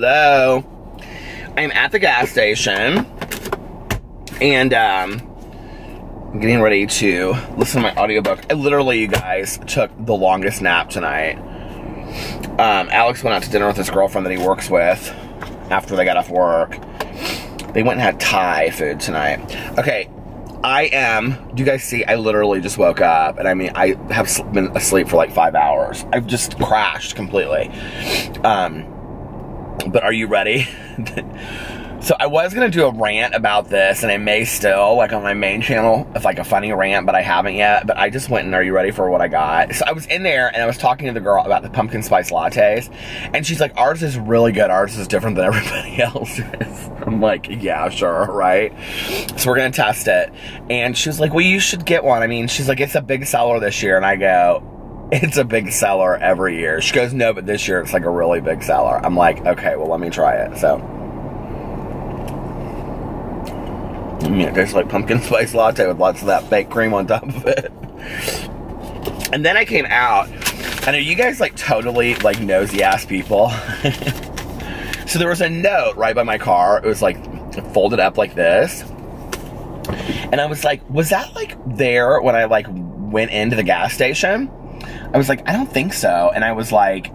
Hello. I'm at the gas station, and I'm getting ready to listen to my audiobook. I literally, you guys, took the longest nap tonight. Alex went out to dinner with his girlfriend that he works with after they got off work. They went and had Thai food tonight. Okay, do you guys see, I literally just woke up, and I mean, I have been asleep for like 5 hours. I've just crashed completely. But are you ready? So I was going to do a rant about this, and I may still, like on my main channel, it's like a funny rant, but I haven't yet. But I just went and are you ready for what I got? So I was in there, and I was talking to the girl about the pumpkin spice lattes, and she's like, ours is really good. Ours is different than everybody else's. I'm like, yeah, sure, right? So we're going to test it. And she was like, well, you should get one. I mean, she's like, it's a big seller this year. And I go, it's a big seller every year. She goes, no, but this year it's like a really big seller. I'm like, okay, well, let me try it. So it tastes like pumpkin spice latte with lots of that fake cream on top of it. And then I came out. I know you guys like totally like nosy ass people. So there was a note right by my car. It was like folded up like this. And I was like, was that like there when I like went into the gas station? I was like, I don't think so. And I was like,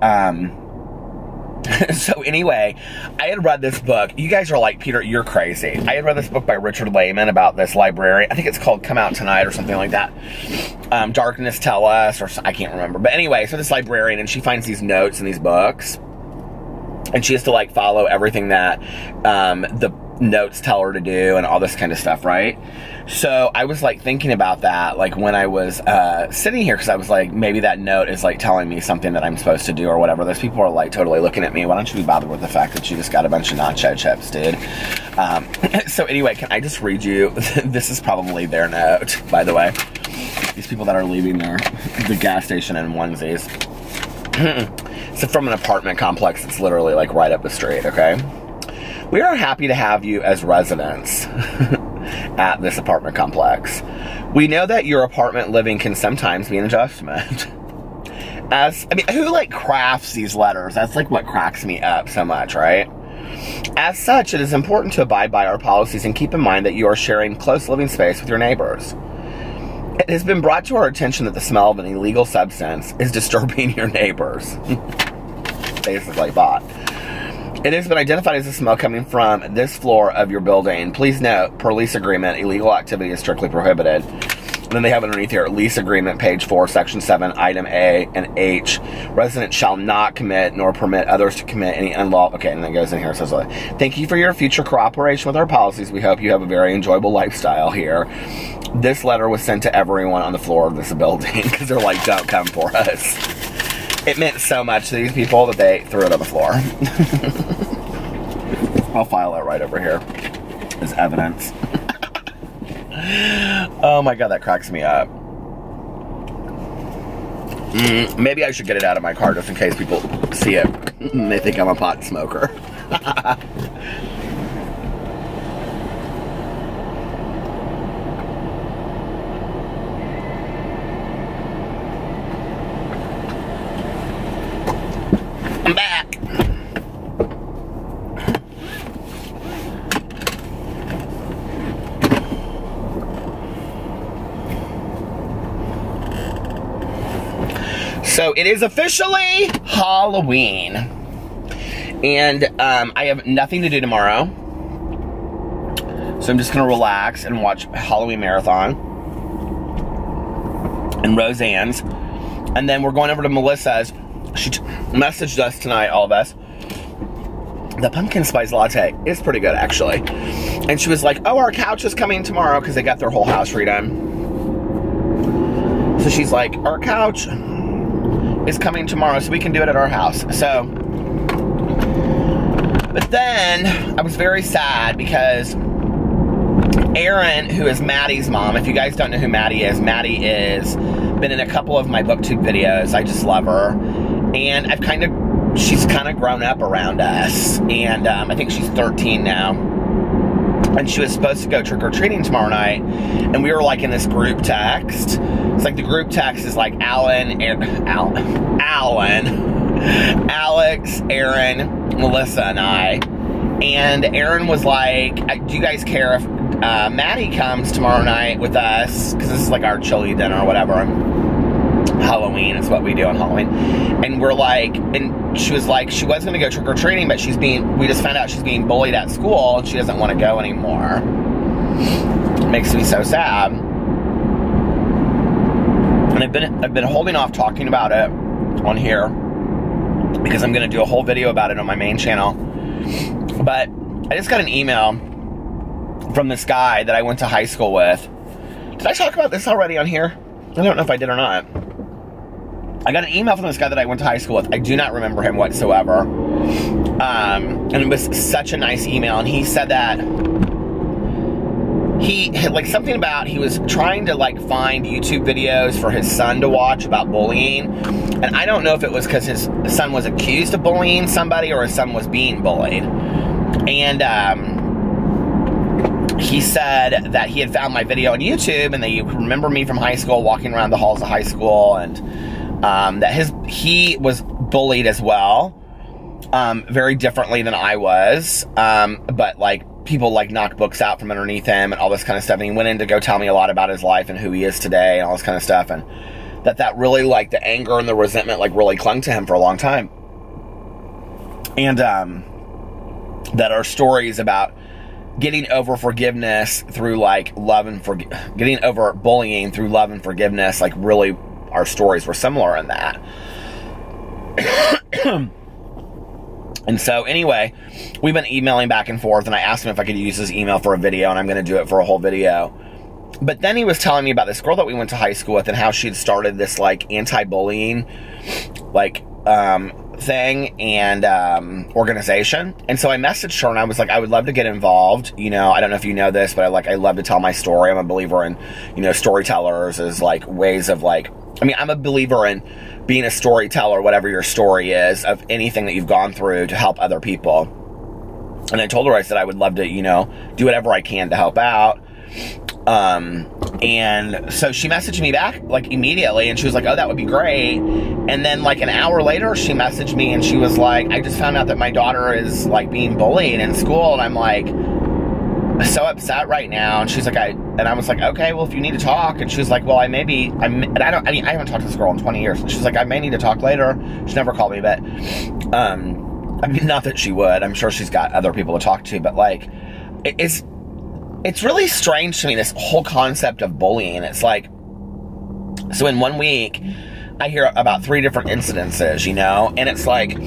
so anyway, I had read this book. You guys are like, Peter, you're crazy. I had read this book by Richard Lehman about this librarian. I think it's called Come Out Tonight or something like that. Darkness Tell Us, or I can't remember. But anyway, so this librarian, and she finds these notes in these books. And she has to like follow everything that the notes tell her to do and all this kind of stuff, right? So I was like thinking about that like when I was sitting here, because I was like, maybe that note is like telling me something that I'm supposed to do or whatever. Those people are like totally looking at me. Why don't you be bothered with the fact that you just got a bunch of nacho chips, dude? So anyway, can I just read you? This is probably their note, by the way. These people that are leaving the gas station in onesies. So from an apartment complex, it's literally like right up the street, okay? We are happy to have you as residents at this apartment complex. We know that your apartment living can sometimes be an adjustment. Who like crafts these letters? That's like what cracks me up so much, right? As such, it is important to abide by our policies and keep in mind that you are sharing close living space with your neighbors. It has been brought to our attention that the smell of an illegal substance is disturbing your neighbors. Basically, bought. It has been identified as a smell coming from this floor of your building. Please note, per lease agreement, illegal activity is strictly prohibited. And then they have underneath here, lease agreement, page 4, section 7, item A and H. Residents shall not commit nor permit others to commit any unlawful... Okay, and then it goes in here and says, thank you for your future cooperation with our policies. We hope you have a very enjoyable lifestyle here. This letter was sent to everyone on the floor of this building because they're like, don't come for us. It meant so much to these people that they threw it on the floor. I'll file it right over here as evidence. Oh my god, that cracks me up. Maybe I should get it out of my car just in case people see it and they think I'm a pot smoker. I'm back. So it is officially Halloween, and I have nothing to do tomorrow, so I'm just gonna relax and watch Halloween Marathon and Roseanne's, and then we're going over to Melissa's. She messaged us tonight, all of us. The pumpkin spice latte is pretty good, actually. And she was like, oh, our couch is coming tomorrow because they got their whole house redone. So she's like, our couch is coming tomorrow so we can do it at our house. So, but then I was very sad because Erin, who is Maddie's mom, if you guys don't know who Maddie is been in a couple of my booktube videos. I just love her. And she's kind of grown up around us. And I think she's 13 now. And she was supposed to go trick-or-treating tomorrow night. And we were like in this group text. It's like the group text is like Alan, Alex, Aaron, Melissa, and I. And Aaron was like, do you guys care if Maddie comes tomorrow night with us? Because this is like our chili dinner or whatever. Halloween is what we do on Halloween. And we're like, and she was like, she was going to go trick-or-treating, but we just found out she's being bullied at school and she doesn't want to go anymore. It makes me so sad. And I've been holding off talking about it on here because I'm going to do a whole video about it on my main channel. But I just got an email from this guy that I went to high school with. Did I talk about this already on here? I don't know if I did or not. I got an email from this guy that I went to high school with. I do not remember him whatsoever. And it was such a nice email. And he said that he had like something about he was trying to like find YouTube videos for his son to watch about bullying. And I don't know if it was because his son was accused of bullying somebody or his son was being bullied. And he said that he had found my video on YouTube and that you remember me from high school walking around the halls of high school, and that he was bullied as well, very differently than I was, but like people like knocked books out from underneath him and all this kind of stuff. And he went in to go tell me a lot about his life and who he is today and all this kind of stuff. And that really, like, the anger and the resentment, like, really clung to him for a long time. And, that our stories about getting over forgiveness through, like, love and getting over bullying through love and forgiveness, like, really, our stories were similar in that. And so, anyway, we've been emailing back and forth, and I asked him if I could use his email for a video, and I'm going to do it for a whole video. But then he was telling me about this girl that we went to high school with and how she'd started this, like, anti-bullying, like, thing and organization. And so I messaged her, and I was like, I would love to get involved. You know, I don't know if you know this, but I love to tell my story. I'm a believer in, you know, storytellers as, like, ways of, like, I mean, I'm a believer in being a storyteller, whatever your story is, of anything that you've gone through to help other people. And I told her, I said, I would love to, you know, do whatever I can to help out. And so she messaged me back, like, immediately, and she was like, oh, that would be great. And then, like, an hour later, she messaged me, and she was like, I just found out that my daughter is, like, being bullied in school, and I'm, like, so upset right now. And she's like, I was like, okay, well, if you need to talk. And she was like, well, I haven't talked to this girl in 20 years. And she's like, I may need to talk later. She never called me, but, I mean, not that she would. I'm sure she's got other people to talk to, but, like, it's really strange to me, this whole concept of bullying. It's like, so in 1 week, I hear about 3 different incidences, you know, and it's like,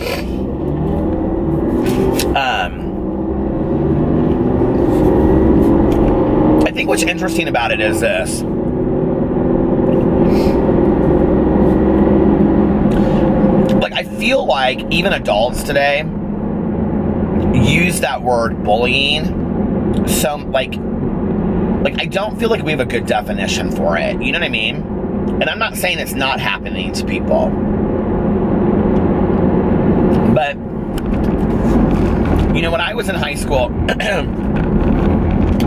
I think what's interesting about it is this. Like, I feel like even adults today use that word bullying. So, like, I don't feel like we have a good definition for it. You know what I mean? And I'm not saying it's not happening to people. But, you know, when I was in high school,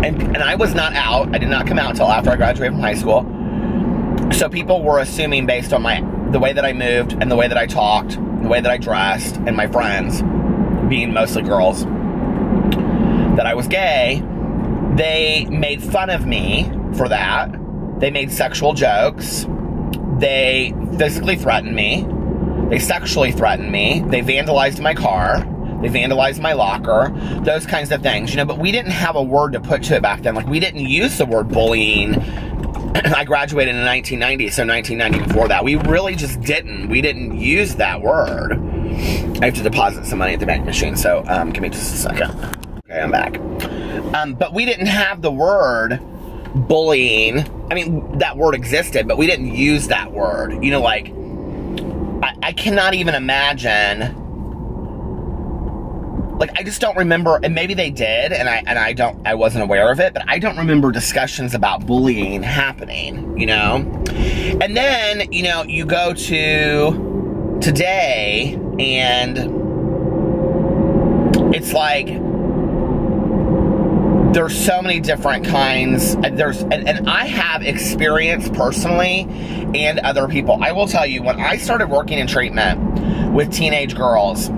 and I was not out. I did not come out until after I graduated from high school. So people were assuming, based on the way that I moved and the way that I talked, the way that I dressed, and my friends, being mostly girls, that I was gay. They made fun of me for that. They made sexual jokes. They physically threatened me. They sexually threatened me. They vandalized my car. They vandalized my locker. Those kinds of things, you know, but we didn't have a word to put to it back then. Like, we didn't use the word bullying. I graduated in 1990, so 1990 before that. We really just didn't. We didn't use that word. I have to deposit some money at the bank machine, so give me just a second. Okay, I'm back. But we didn't have the word bullying. I mean, that word existed, but we didn't use that word. You know, like, I cannot even imagine. Like, I just don't remember, and maybe they did, and I wasn't aware of it, but I don't remember discussions about bullying happening, you know? And then, you know, you go to today, and it's like, there's so many different kinds, and I have experience personally, and other people. I will tell you, when I started working in treatment, with teenage girls.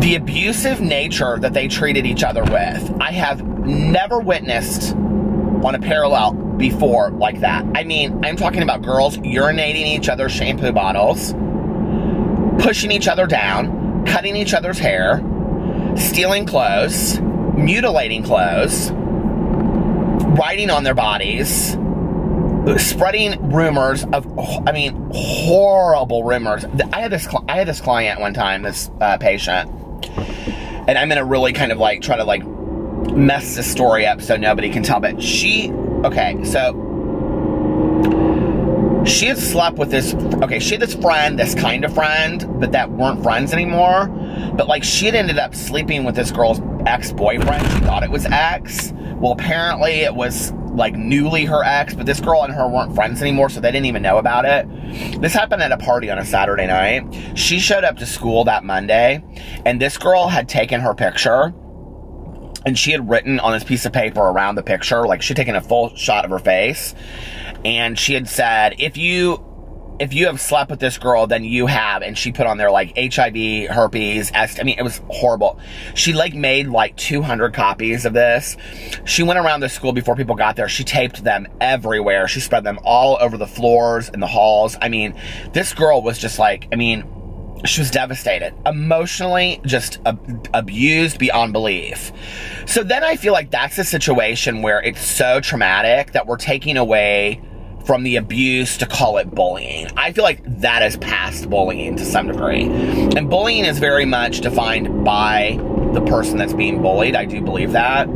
The abusive nature that they treated each other with, I have never witnessed on a parallel before like that. I mean, I'm talking about girls urinating in each other's shampoo bottles, pushing each other down, cutting each other's hair, stealing clothes, mutilating clothes, writing on their bodies, spreading rumors of, I mean, horrible rumors. I had this client one time, this patient, and I'm gonna really kind of like try to like mess this story up so nobody can tell, but she had slept with this, she had this friend, this kind of friend, but that weren't friends anymore, but like she had ended up sleeping with this girl's ex-boyfriend. She thought it was ex. Well, apparently it was like newly her ex, but this girl and her weren't friends anymore, so they didn't even know about it. This happened at a party on a Saturday night. She showed up to school that Monday, and this girl had taken her picture, and she had written on this piece of paper around the picture, like she'd taken a full shot of her face, and she had said, if you have slept with this girl, then you have, and she put on there like HIV, herpes, I mean, it was horrible. She like made like 200 copies of this. She went around the school before people got there. She taped them everywhere. She spread them all over the floors and the halls. I mean, this girl was just like, I mean, she was devastated, emotionally just abused beyond belief. So then I feel like that's a situation where it's so traumatic that we're taking away from the abuse to call it bullying. I feel like that is past bullying to some degree. And bullying is very much defined by the person that's being bullied. I do believe that.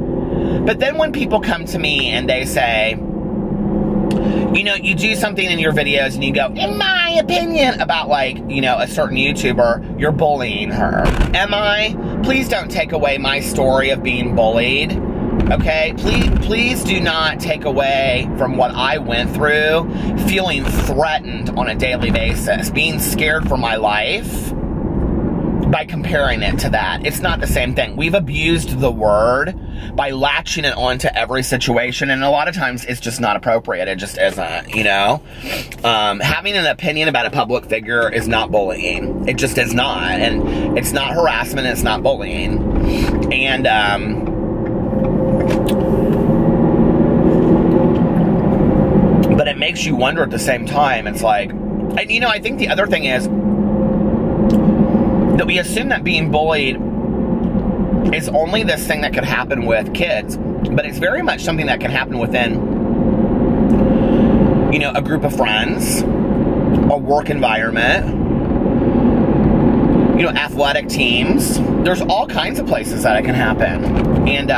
But then when people come to me and they say, you know, you do something in your videos and you go, in my opinion, about like, you know, a certain YouTuber, you're bullying her. Am I? Please don't take away my story of being bullied. Okay, please do not take away from what I went through, feeling threatened on a daily basis, being scared for my life by comparing it to that. It's not the same thing. We've abused the word by latching it onto every situation, and a lot of times it's just not appropriate. It just isn't, you know? Having an opinion about a public figure is not bullying. It just is not, and it's not harassment, it's not bullying. And, but it makes you wonder at the same time. It's like, and you know, I think the other thing is that we assume that being bullied is only this thing that could happen with kids, but it's very much something that can happen within, you know, a group of friends, a work environment, you know, athletic teams. There's all kinds of places that it can happen. And,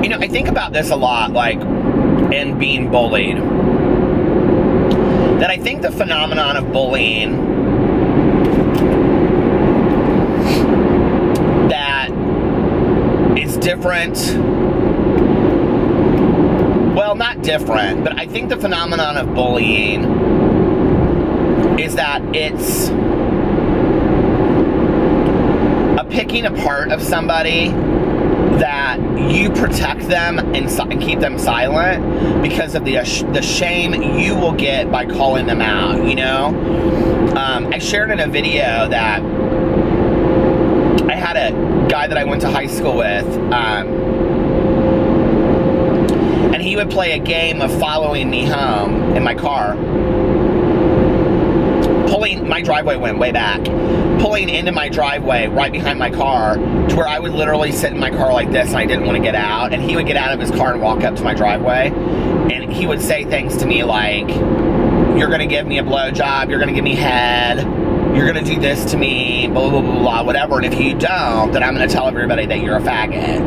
you know, I think about this a lot, like, in being bullied, that I think the phenomenon of bullying that is different, well, not different, but I think the phenomenon of bullying is that it's a picking apart of somebody that you protect them and keep them silent because of the shame you will get by calling them out, you know? I shared in a video that I had a guy that I went to high school with, and he would play a game of following me home in my car. My driveway went way back, pulling into my driveway right behind my car to where I would literally sit in my car like this and I didn't want to get out, and he would get out of his car and walk up to my driveway, and he would say things to me like, you're going to give me a blowjob, you're going to give me head, you're going to do this to me, blah, blah, blah, blah, whatever, and if you don't, then I'm going to tell everybody that you're a faggot.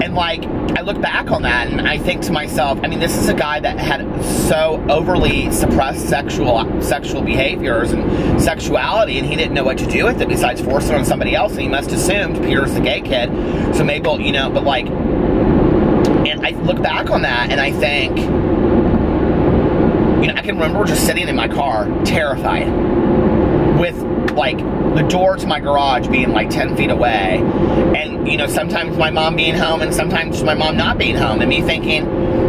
And like, I look back on that and I think to myself, I mean, this is a guy that had so overly suppressed sexual behaviors and sexuality, and he didn't know what to do with it besides force it on somebody else, and he must have assumed Peter's the gay kid, so maybe, you know, but like, and I look back on that and I think, you know, I can remember just sitting in my car, terrified, with like the door to my garage being like 10 feet away, and you know, sometimes my mom being home and sometimes my mom not being home, and me thinking,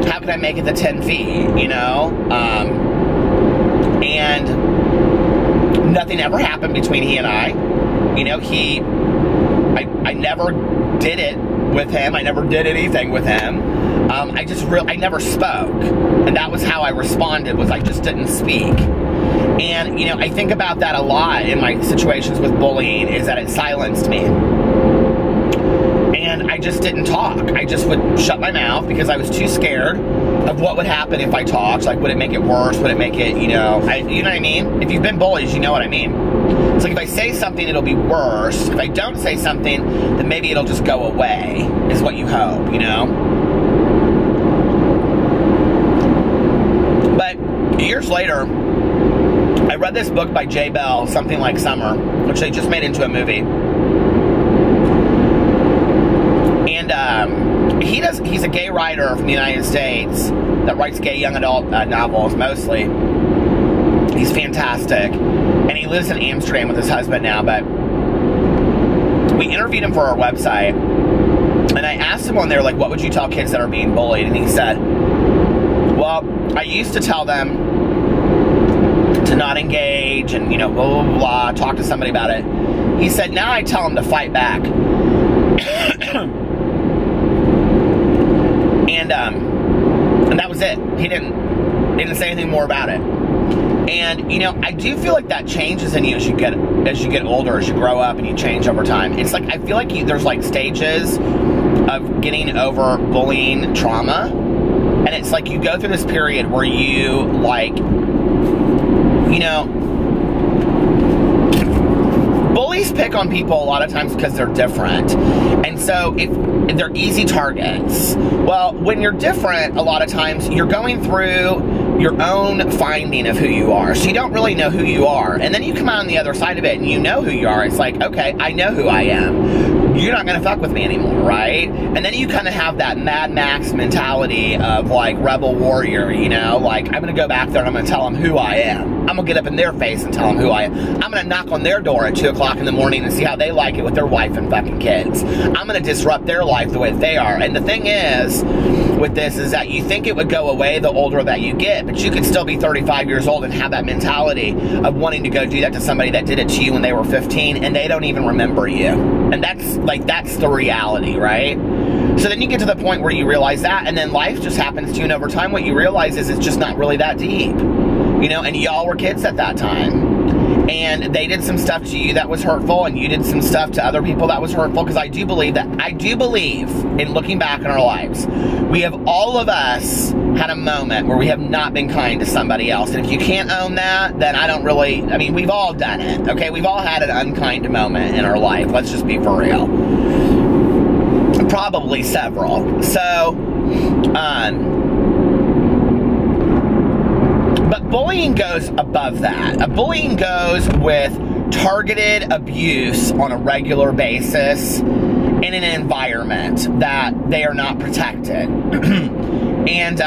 how can I make it to 10 feet, you know? And nothing ever happened between he and I. You know, I never did it with him. I never did anything with him. I never spoke. And that was how I responded, was I just didn't speak. And, you know, I think about that a lot in my situations with bullying, is that it silenced me. And I just didn't talk. I just would shut my mouth because I was too scared of what would happen if I talked. Like, would it make it worse? Would it make it, you know what I mean? If you've been bullied, you know what I mean. It's like, if I say something, it'll be worse. If I don't say something, then maybe it'll just go away, is what you hope, you know? But years later, I read this book by J. Bell, Something Like Summer, which they just made into a movie. And he's a gay writer from the United States that writes gay young adult novels, mostly. He's fantastic. And he lives in Amsterdam with his husband now, but we interviewed him for our website. And I asked him on there, like, what would you tell kids that are being bullied? And he said, well, I used to tell them to not engage and, you know, blah, blah, blah, talk to somebody about it. He said, now I tell them to fight back. And that was it. He didn't say anything more about it. And, you know, I do feel like that changes in you as you get older, as you grow up and you change over time. It's like, I feel like there's like stages of getting over bullying trauma. And it's like you go through this period where you, like, you know, bullies pick on people a lot of times because they're different. And so if they're easy targets. Well, when you're different, a lot of times you're going through your own finding of who you are. So you don't really know who you are. And then you come out on the other side of it and you know who you are. It's like, okay, I know who I am. You're not gonna fuck with me anymore, right? And then you kind of have that Mad Max mentality of like rebel warrior, you know? Like, I'm gonna go back there and I'm gonna tell them who I am. I'm gonna get up in their face and tell them who I am. I'm gonna knock on their door at 2 o'clock in the morning and see how they like it with their wife and fucking kids. I'm gonna disrupt their life the way that they are. And the thing is, with this, is that you think it would go away the older that you get, but you could still be 35 years old and have that mentality of wanting to go do that to somebody that did it to you when they were 15 and they don't even remember you. And that's the reality, right? So then you get to the point where you realize that, and then life just happens to you, and over time what you realize is it's just not really that deep. You know, and y'all were kids at that time. And they did some stuff to you that was hurtful, and you did some stuff to other people that was hurtful, because I do believe in looking back in our lives, we have, all of us had a moment where we have not been kind to somebody else. And if you can't own that, then I mean, we've all done it, okay? We've all had an unkind moment in our life. Let's just be for real. Probably several. So, but bullying goes above that. Bullying goes with targeted abuse on a regular basis in an environment that they are not protected. And,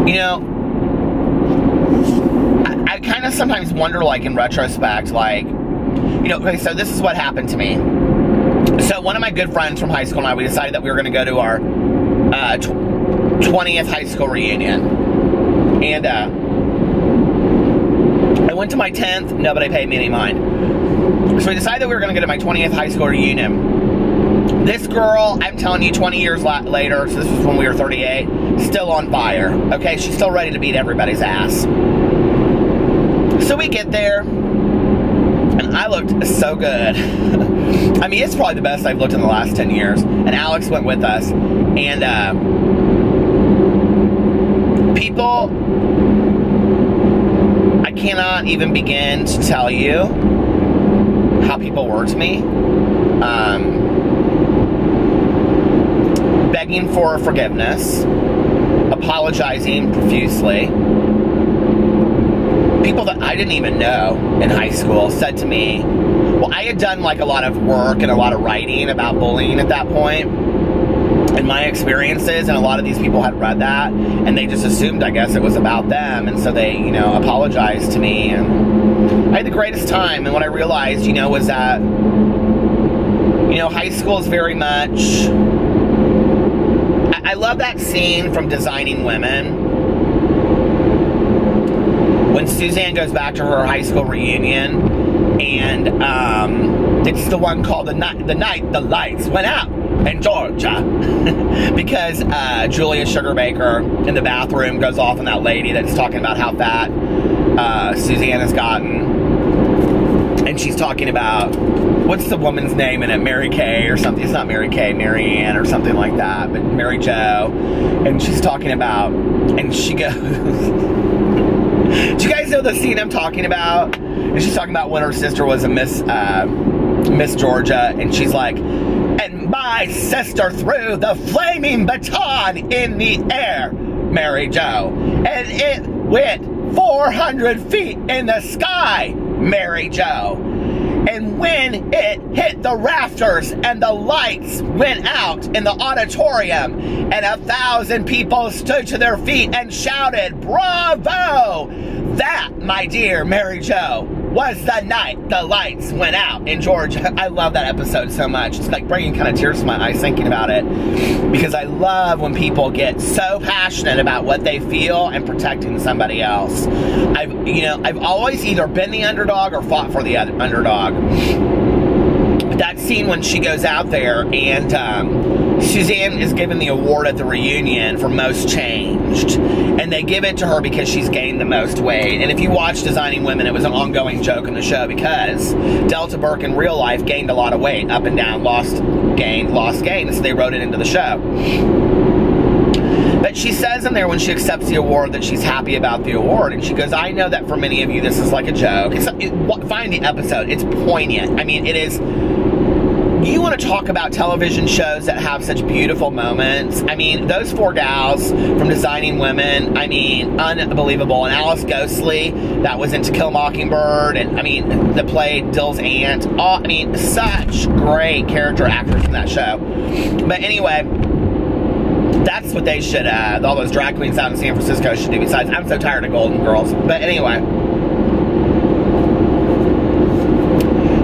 you know, I kind of sometimes wonder, like, in retrospect, like, you know, okay, so this is what happened to me. So one of my good friends from high school and I, we decided that we were going to go to our 20th high school reunion. And I went to my 10th. Nobody paid me any mind. So we decided that we were going to go to my 20th high school reunion. This girl, I'm telling you, 20 years later, so this was when we were 38, still on fire. Okay, she's still ready to beat everybody's ass. So we get there, and I looked so good. I mean, it's probably the best I've looked in the last 10 years. And Alex went with us. And people, I cannot even begin to tell you how people were to me. Begging for forgiveness, apologizing profusely. People that I didn't even know in high school said to me, well, I had done like a lot of work and a lot of writing about bullying at that point and my experiences, and a lot of these people had read that, and they just assumed, I guess, it was about them, and so they, you know, apologized to me, and I had the greatest time. And what I realized, you know, was that, you know, high school is very much love that scene from Designing Women when Suzanne goes back to her high school reunion, and it's the one called the night the lights went out in Georgia, because Julia Sugarbaker in the bathroom goes off on that lady that's talking about how fat Suzanne has gotten. And she's talking about, what's the woman's name in it? Mary Kay or something. It's not Mary Kay, Mary Ann or something like that, but Mary Jo. And she's talking about, and she goes, do you guys know the scene I'm talking about? And she's talking about when her sister was a Miss Georgia, and she's like, and my sister threw the flaming baton in the air, Mary Jo, and it went 400 feet in the sky, Mary Jo. And when it hit the rafters and the lights went out in the auditorium and 1,000 people stood to their feet and shouted, bravo! That, my dear Mary Jo, was the night the lights went out in Georgia. I love that episode so much. It's like bringing kind of tears to my eyes thinking about it, because I love when people get so passionate about what they feel and protecting somebody else. I've always either been the underdog or fought for the underdog. That scene when she goes out there and Suzanne is given the award at the reunion for most changed, and they give it to her because she's gained the most weight. And if you watch Designing Women, it was an ongoing joke in the show, because Delta Burke in real life gained a lot of weight, up and down, lost, gained, so they wrote it into the show. But she says in there when she accepts the award that she's happy about the award, and she goes, I know that for many of you this is like a joke. Find the episode, it's poignant. I mean, it is. You want to talk about television shows that have such beautiful moments. I mean, those four gals from Designing Women, I mean, unbelievable. And Alice Ghostley, that was in To Kill a Mockingbird, and I mean, that played Dill's aunt. I mean, such great character actors in that show. But anyway, that's what they should, all those drag queens out in San Francisco should do, besides, I'm so tired of Golden Girls. But anyway,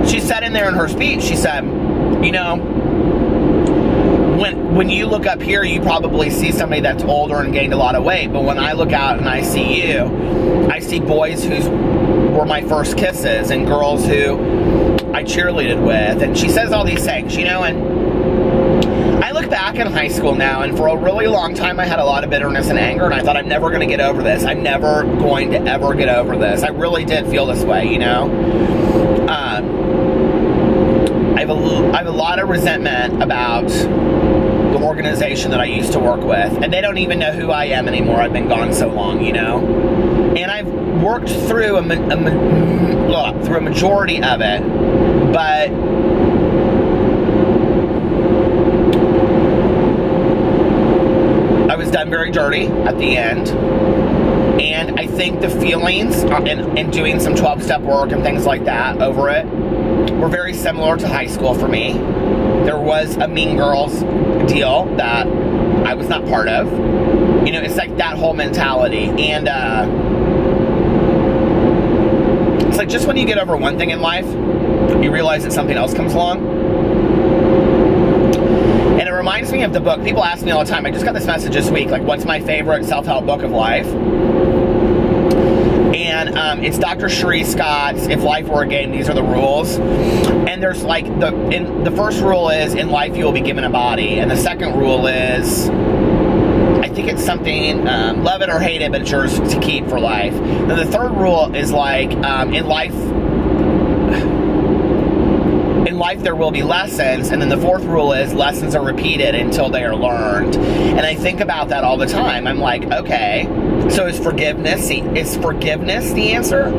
she said in there in her speech, she said, you know, when you look up here, you probably see somebody that's older and gained a lot of weight. But when I look out and I see you, I see boys who were my first kisses and girls who I cheerleaded with. And she says all these things, you know, and I look back in high school now, and for a really long time I had a lot of bitterness and anger, and I thought I'm never going to get over this. I'm never going to ever get over this. I really did feel this way, you know. I have a lot of resentment about the organization that I used to work with, and they don't even know who I am anymore. I've been gone so long, you know. And I've worked through a majority of it, but I was done very dirty at the end. And I think the feelings and doing some 12-step work and things like that over it were very similar to high school for me. There was a Mean Girls deal that I was not part of. You know, it's like that whole mentality. And it's like just when you get over one thing in life, you realize that something else comes along. And it reminds me of the book. People ask me all the time, I just got this message this week, like, what's my favorite self-help book of life? And it's Dr. Sheree Scott's If Life Were a Game, These Are the Rules. And there's like, the first rule is, in life you will be given a body. And the second rule is, I think it's something, love it or hate it, but it's yours to keep for life. Then the third rule is like, in life there will be lessons, and then the fourth rule is lessons are repeated until they are learned. And I think about that all the time. I'm like, okay, so is forgiveness the answer?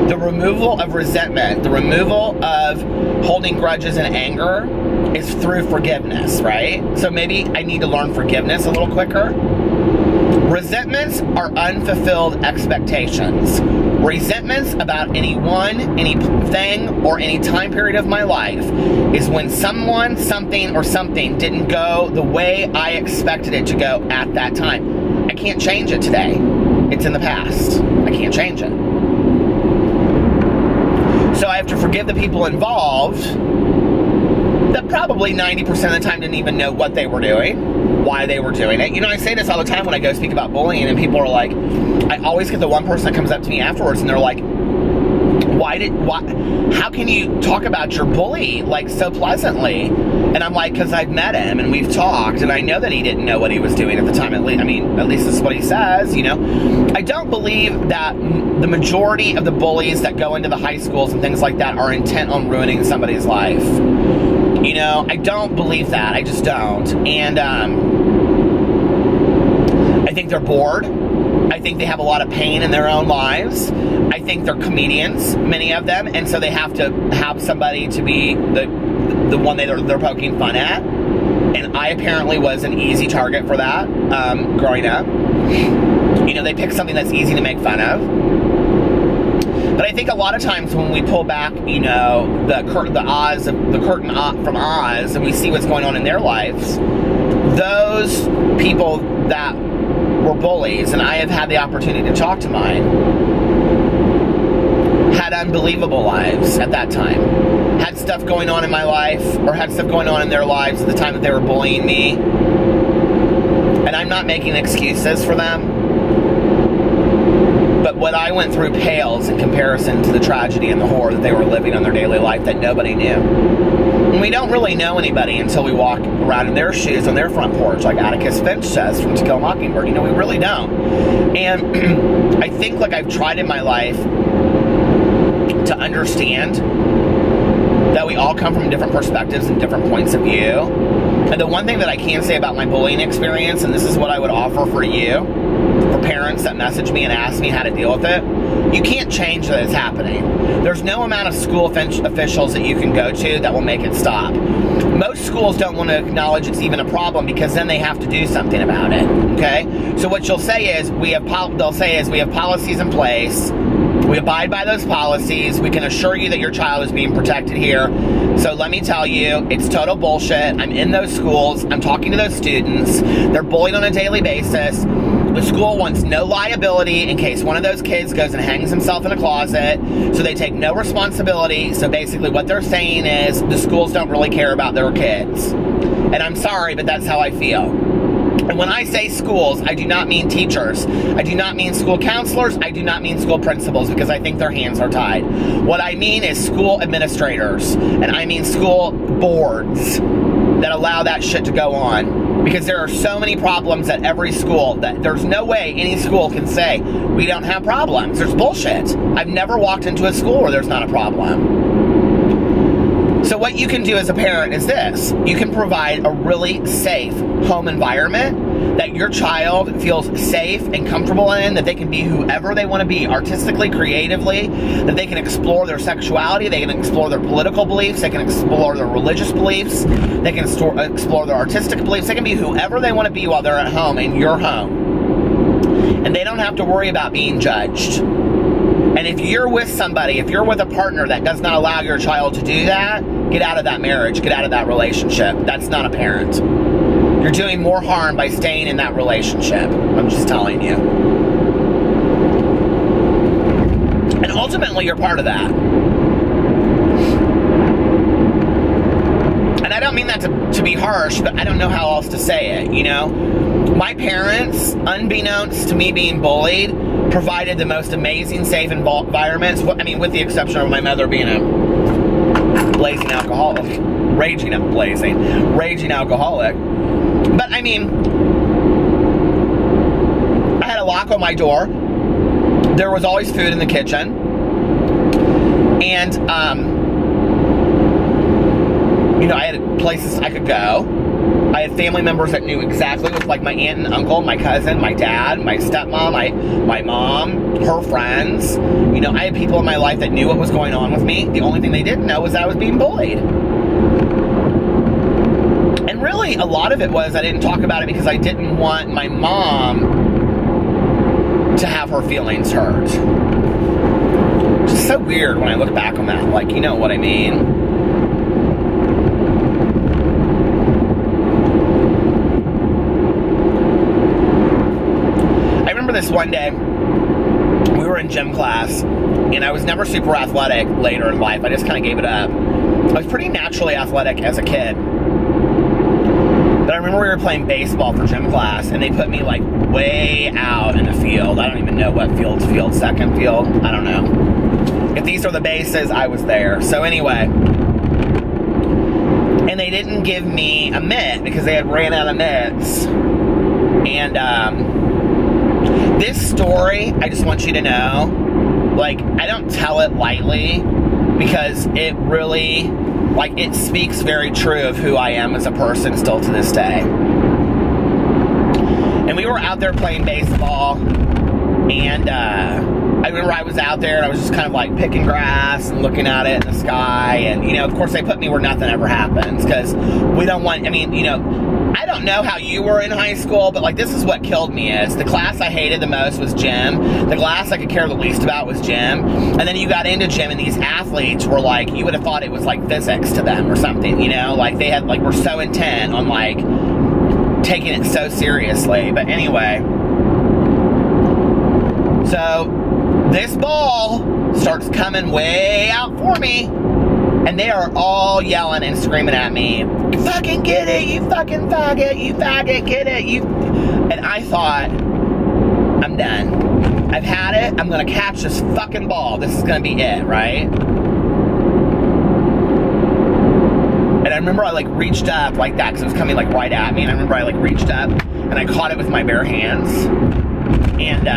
The removal of resentment, the removal of holding grudges and anger is through forgiveness, right? So maybe I need to learn forgiveness a little quicker. Resentments are unfulfilled expectations. Resentments about anyone, anything, or any time period of my life is when someone, something, or something didn't go the way I expected it to go at that time. I can't change it today. It's in the past. I can't change it. So I have to forgive the people involved that probably 90% of the time didn't even know what they were doing. why they were doing it. You know, I say this all the time when I go speak about bullying, and people are like, I always get the one person that comes up to me afterwards, and they're like, how can you talk about your bully, like, so pleasantly? And I'm like, because I've met him, and we've talked, and I know that he didn't know what he was doing at the time. At least this is what he says, you know? I don't believe that the majority of the bullies that go into the high schools and things like that are intent on ruining somebody's life. You know, I don't believe that. I just don't. And I think they're bored. I think they have a lot of pain in their own lives. I think they're comedians, many of them, and so they have to have somebody to be the one they're poking fun at. And I apparently was an easy target for that growing up. You know, they pick something that's easy to make fun of. But I think a lot of times when we pull back, you know, the curtain from Oz, and we see what's going on in their lives, those people that were bullies, and I have had the opportunity to talk to mine, had unbelievable lives at that time. Had stuff going on in my life, or had stuff going on in their lives at the time that they were bullying me. And I'm not making excuses for them. But what I went through pales in comparison to the tragedy and the horror that they were living on their daily life that nobody knew. And we don't really know anybody until we walk around in their shoes on their front porch, like Atticus Finch says from To Kill a Mockingbird. You know, we really don't. And I think, like, I've tried in my life to understand that we all come from different perspectives and different points of view. And the one thing that I can say about my bullying experience, and this is what I would offer for you, for parents that message me and ask me how to deal with it, you can't change that it's happening. There's no amount of school officials that you can go to that will make it stop. Most schools don't want to acknowledge it's even a problem because then they have to do something about it, okay? So what you'll say is, they'll say is, we have policies in place, we abide by those policies, we can assure you that your child is being protected here. So let me tell you, it's total bullshit. I'm in those schools, I'm talking to those students, they're bullied on a daily basis. The school wants no liability in case one of those kids goes and hangs himself in a closet, so they take no responsibility. So basically what they're saying is the schools don't really care about their kids. And I'm sorry, but that's how I feel. And when I say schools, I do not mean teachers. I do not mean school counselors. I do not mean school principals, because I think their hands are tied. What I mean is school administrators, and I mean school boards that allow that shit to go on. Because there are so many problems at every school that there's no way any school can say, we don't have problems. There's bullshit. I've never walked into a school where there's not a problem. So what you can do as a parent is this. You can provide a really safe home environment that your child feels safe and comfortable in, that they can be whoever they want to be, artistically, creatively, that they can explore their sexuality, they can explore their political beliefs, they can explore their religious beliefs, they can explore their artistic beliefs, they can be whoever they want to be while they're at home in your home. And they don't have to worry about being judged. And if you're with somebody, if you're with a partner that does not allow your child to do that, get out of that marriage, get out of that relationship. That's not a parent. You're doing more harm by staying in that relationship. I'm just telling you. And ultimately, you're part of that. And I don't mean that to be harsh, but I don't know how else to say it, you know? My parents, unbeknownst to me being bullied, provided the most amazing, safe environments. I mean, with the exception of my mother being a blazing alcoholic. Raging alcoholic. But, I mean, I had a lock on my door. There was always food in the kitchen. And, you know, I had places I could go. I had family members that knew exactly, with like my aunt and uncle, my cousin, my dad, my stepmom, my mom, her friends. You know, I had people in my life that knew what was going on with me. The only thing they didn't know was that I was being bullied. And really, a lot of it was I didn't talk about it because I didn't want my mom to have her feelings hurt. It's just so weird when I look back on that. Like, you know what I mean? This one day, we were in gym class, and I was never super athletic later in life. I just kind of gave it up. I was pretty naturally athletic as a kid. But But I remember we were playing baseball for gym class, and they put me like way out in the field. I don't even know what field's field, second field. I don't know. If these are the bases, I was there. So anyway, and they didn't give me a mitt because they had ran out of mitts. And this story, I just want you to know, like, I don't tell it lightly because it really, like, it speaks very true of who I am as a person still to this day. And we were out there playing baseball, and I remember I was out there and I was just kind of like picking grass and looking at it in the sky, and, you know, of course they put me where nothing ever happens because we don't want, I mean, you know, I don't know how you were in high school, but like this is what killed me is the class I hated the most was gym. The class I could care the least about was gym. And then you got into gym and these athletes were like, you would have thought it was like physics to them or something, you know? Like they had, like, were so intent on like taking it so seriously. But anyway, so this ball starts coming way out for me. And they are all yelling and screaming at me, "You fucking get it, you fucking faggot, you faggot, get it, you..." And I thought, I'm done. I've had it, I'm gonna catch this fucking ball. This is gonna be it, right? And I remember I like reached up like that because it was coming like right at me. And I remember I like reached up and I caught it with my bare hands. And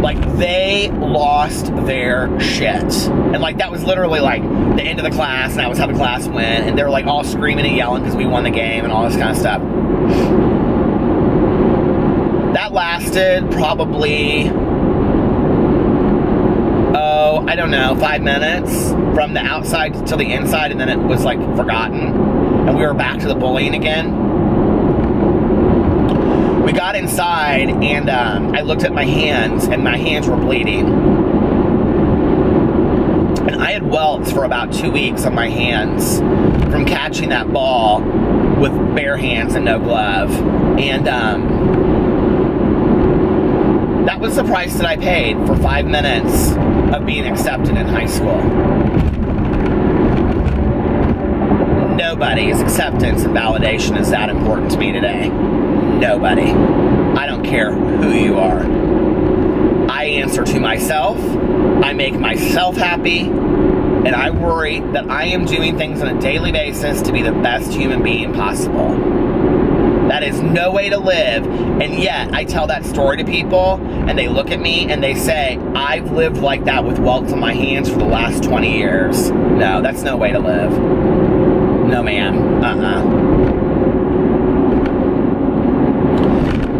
like they lost their shit. And like that was literally like the end of the class, and that was how the class went, and they were like all screaming and yelling because we won the game and all this kind of stuff. That lasted probably, oh, I don't know, 5 minutes from the outside to the inside, and then it was like forgotten, and we were back to the bullying again. We got inside, and I looked at my hands, and my hands were bleeding. And I had welts for about 2 weeks on my hands from catching that ball with bare hands and no glove. And that was the price that I paid for 5 minutes of being accepted in high school. Nobody's acceptance and validation is that important to me today. Nobody. I don't care who you are. I answer to myself. I make myself happy. And I worry that I am doing things on a daily basis to be the best human being possible. That is no way to live. And yet, I tell that story to people, and they look at me and they say, I've lived like that with welts on my hands for the last 20 years. No, that's no way to live. No, ma'am.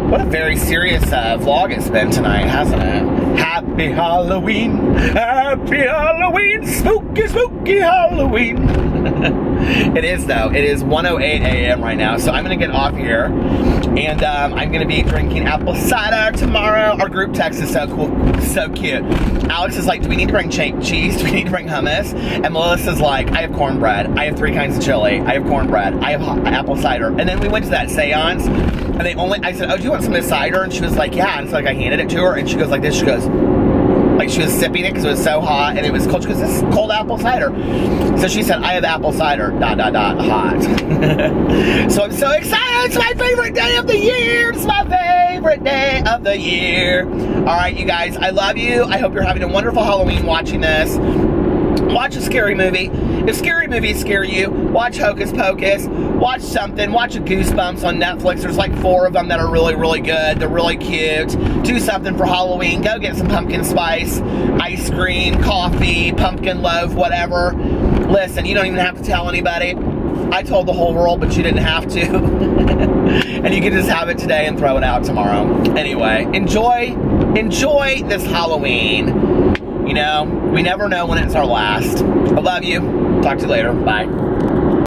What a very serious vlog it's been tonight, hasn't it? Happy Halloween, spooky, spooky Halloween. It is, though. It is 1:08 a.m. right now, so I'm going to get off here, and I'm going to be drinking apple cider tomorrow. Our group text is so cool, so cute. Alex is like, do we need to bring cheese? Do we need to bring hummus? And Melissa's like, I have cornbread. I have 3 kinds of chili. I have cornbread. I have apple cider. And then we went to that seance, and I said, oh, do you want some of this cider? And she was like, yeah. And so like I handed it to her, and she goes like this. She goes, like she was sipping it because it was so hot and it was cold. She goes, this is cold apple cider. So she said, I have apple cider, ... hot. So I'm so excited. It's my favorite day of the year. It's my favorite day of the year. All right, you guys, I love you. I hope you're having a wonderful Halloween watching this. Watch a scary movie. If scary movies scare you, watch Hocus Pocus. Watch something. Watch a Goosebumps on Netflix. There's like 4 of them that are really, really good. They're really cute. Do something for Halloween. Go get some pumpkin spice, ice cream, coffee, pumpkin loaf, whatever. Listen, you don't even have to tell anybody. I told the whole world, but you didn't have to. And you can just have it today and throw it out tomorrow. Anyway, enjoy this Halloween. You know, we never know when it's our last. I love you. Talk to you later. Bye.